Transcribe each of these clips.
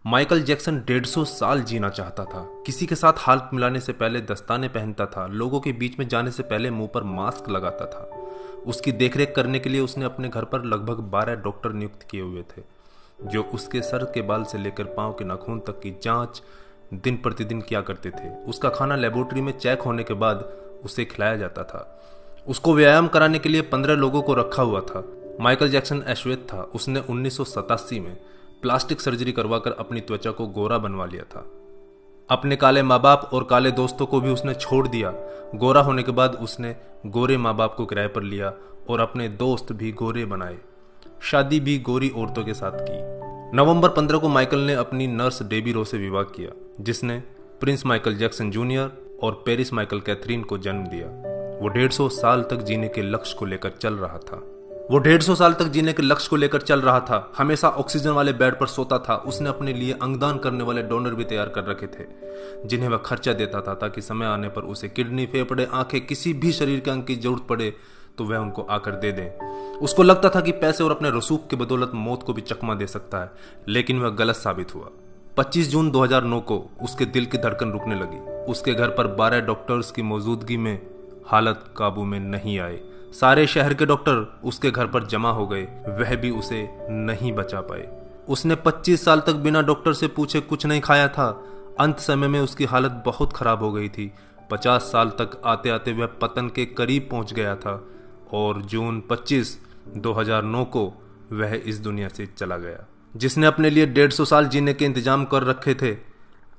Michael Jackson 150 साल जीना चाहता था। किसी के साथ हाथ मिलाने से पहले दस्ताने पहनता था, लोगों के बीच में जाने से पहले मुंह पर मास्क लगाता था। उसकी देखरेख करने के लिए उसने अपने घर पर लगभग 12 डॉक्टर नियुक्त किए हुए थे, जो उसके सर के बाल से लेकर पांव के नाखून तक की जांच दिन प्रतिदिन किया करते थे। उसका खाना लेबोरेटरी में चेक होने के बाद उसे खिलाया जाता था। उसको व्यायाम कराने के लिए 15 लोगों को रखा हुआ था। माइकल जैक्सन अश्वेत था। उसने 1987 में प्लास्टिक सर्जरी करवाकर अपनी त्वचा को गोरा बनवा लिया था। अपने काले माँ बाप और काले दोस्तों को भी उसने छोड़ दिया। गोरा होने के बाद उसने गोरे माँ बाप को किराए पर लिया और अपने दोस्त भी गोरे बनाए। शादी भी गोरी औरतों के साथ की। नवंबर 15 को माइकल ने अपनी नर्स डेबी रो से विवाह किया, जिसने प्रिंस माइकल जैक्सन जूनियर और पेरिस माइकल कैथरीन को जन्म दिया। वो 150 साल तक जीने के लक्ष्य को लेकर चल रहा था। हमेशा ऑक्सीजन वाले बेड पर सोता था। उसने अपने लिए अंगदान करने वाले डोनर भी तैयार कर रखे थे, जिन्हें वह खर्चा देता था ताकि समय आने पर उसे किडनी, फेफड़े, आंखें, किसी भी शरीर के अंग की जरूरत पड़े तो वह उनको आकर दे दें। उसको लगता था कि पैसे और अपने रसूख के बदौलत मौत को भी चकमा दे सकता है, लेकिन वह गलत साबित हुआ। 25 जून 2009 को उसके दिल की धड़कन रुकने लगी। उसके घर पर 12 डॉक्टर्स की मौजूदगी में हालत काबू में नहीं आई। सारे शहर के डॉक्टर उसके घर पर जमा हो गए, वह भी उसे नहीं बचा पाए। उसने 25 साल तक बिना डॉक्टर से पूछे कुछ नहीं खाया था। अंत समय में उसकी हालत बहुत खराब हो गई थी। 50 साल तक आते आते वह पतन के करीब पहुंच गया था और जून 25, 2009 को वह इस दुनिया से चला गया। जिसने अपने लिए 150 साल जीने के इंतजाम कर रखे थे,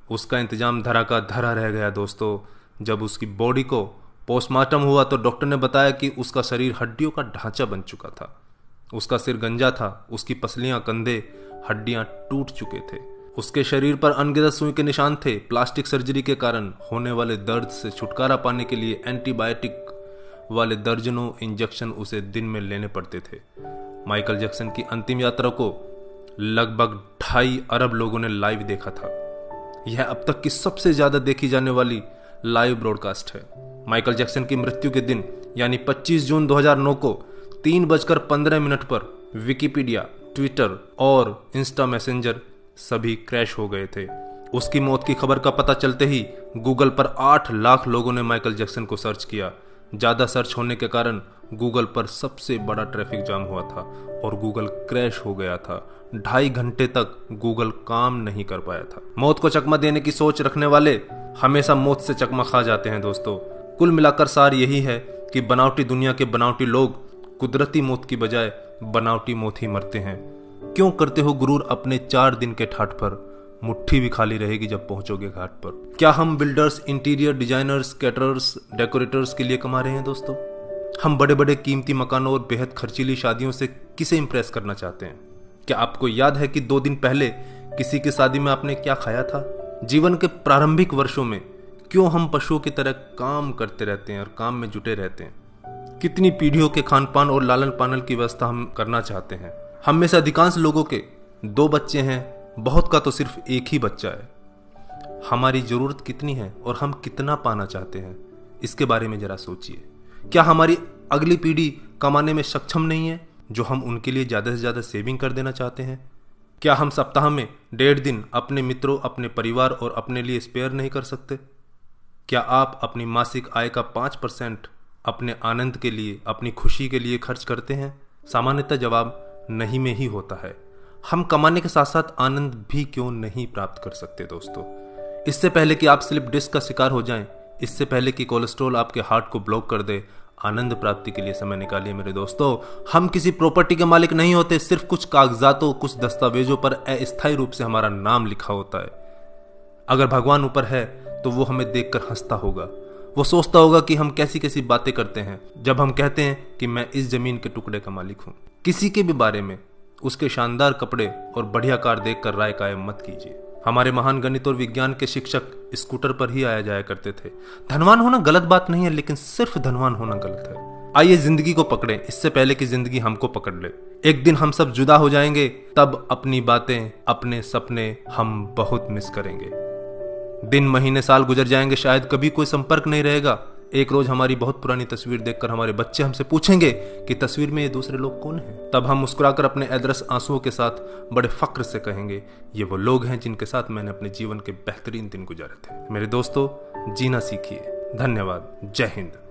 उसका इंतजाम धरा का धरा रह गया दोस्तों। जब उसकी बॉडी को पोस्टमार्टम हुआ तो डॉक्टर ने बताया कि उसका शरीर हड्डियों का ढांचा बन चुका था। उसका सिर गंजा था, उसकी पसलियां, कंधे, हड्डियां टूट चुके थे। उसके शरीर पर अनगिनत सुई के निशान थे। प्लास्टिक सर्जरी के कारण होने वाले दर्द से छुटकारा पाने के लिए एंटीबायोटिक वाले दर्जनों इंजेक्शन उसे दिन में लेने पड़ते थे। माइकल जैक्सन की अंतिम यात्रा को लगभग 2.5 अरब लोगों ने लाइव देखा था। यह अब तक की सबसे ज्यादा देखी जाने वाली लाइव ब्रॉडकास्ट है। माइकल जैक्सन की मृत्यु के दिन यानी 25 जून 2009 को 3:15 पर विकिपीडिया, ट्विटर और इंस्टा मैसेंजर सभी क्रैश हो गए थे। उसकी मौत की खबर का पता चलते ही गूगल पर 8 लाख लोगों ने माइकल जैक्सन को सर्च किया। ज्यादा सर्च होने के कारण गूगल पर सबसे बड़ा ट्रैफिक जाम हुआ था और गूगल क्रैश हो गया था। 2.5 घंटे तक गूगल काम नहीं कर पाया था। मौत को चकमा देने की सोच रखने वाले हमेशा मौत से चकमा खा जाते हैं दोस्तों। कुल मिलाकर सार यही है कि बनावटी दुनिया के बनावटी लोग कुदरती मौत की बजाय बनावटी मौत ही मरते हैं। क्यों करते हो गुरूर अपने 4 दिन के ठाठ पर? मुट्ठी भी खाली रहेगी जब पहुंचोगे घाट पर। क्या हम builders, interior designers, caterers, decorators के लिए कमा रहे हैं दोस्तों? हम बड़े बड़े कीमती मकानों और बेहद खर्चीली शादियों से किसे इंप्रेस करना चाहते हैं? क्या आपको याद है कि 2 दिन पहले किसी की शादी में आपने क्या खाया था? जीवन के प्रारंभिक वर्षों में क्यों हम पशुओं की तरह काम करते रहते हैं और काम में जुटे रहते हैं? कितनी पीढ़ियों के खान पान और लालन पालन की व्यवस्था हम करना चाहते हैं? हम में से अधिकांश लोगों के 2 बच्चे हैं, बहुत का तो सिर्फ एक ही बच्चा है। हमारी जरूरत कितनी है और हम कितना पाना चाहते हैं, इसके बारे में जरा सोचिए। क्या हमारी अगली पीढ़ी कमाने में सक्षम नहीं है जो हम उनके लिए ज्यादा से ज्यादा सेविंग कर देना चाहते हैं? क्या हम सप्ताह में 1.5 दिन अपने मित्रों, अपने परिवार और अपने लिए स्पेयर नहीं कर सकते? क्या आप अपनी मासिक आय का 5% अपने आनंद के लिए, अपनी खुशी के लिए खर्च करते हैं? सामान्यतः जवाब नहीं में ही होता है। हम कमाने के साथ साथ आनंद भी क्यों नहीं प्राप्त कर सकते दोस्तों? इससे पहले कि आप स्लिप डिस्क का शिकार हो जाएं, इससे पहले कि कोलेस्ट्रॉल आपके हार्ट को ब्लॉक कर दे, आनंद प्राप्ति के लिए समय निकालिए मेरे दोस्तों। हम किसी प्रॉपर्टी के मालिक नहीं होते, सिर्फ कुछ कागजातों, कुछ दस्तावेजों पर अस्थायी रूप से हमारा नाम लिखा होता है। अगर भगवान ऊपर है तो वो हमें देखकर हंसता होगा। वो सोचता होगा कि हम कैसी कैसी बातें करते हैं जब हम कहते हैं कि मैं इस जमीन के टुकड़े का मालिक हूं। किसी के भी बारे में उसके शानदार कपड़े और बढ़िया कार देखकर राय कायम मत कीजिए। हमारे महान गणित और विज्ञान के शिक्षक स्कूटर पर ही आया जाया करते थे। धनवान होना गलत बात नहीं है, लेकिन सिर्फ धनवान होना गलत है। आइए जिंदगी को पकड़ें इससे पहले कि जिंदगी हमको पकड़ ले। एक दिन हम सब जुदा हो जाएंगे, तब अपनी बातें, अपने सपने हम बहुत मिस करेंगे। दिन, महीने, साल गुजर जाएंगे, शायद कभी कोई संपर्क नहीं रहेगा, एक रोज हमारी बहुत पुरानी तस्वीर देखकर हमारे बच्चे हमसे पूछेंगे कि तस्वीर में ये दूसरे लोग कौन हैं? तब हम मुस्कुराकर अपने अदरस आंसुओं के साथ बड़े फक्र से कहेंगे, ये वो लोग हैं जिनके साथ मैंने अपने जीवन के बेहतरीन दिन गुजारे थे। मेरे दोस्तों, जीना सीखिए। धन्यवाद। जय हिंद।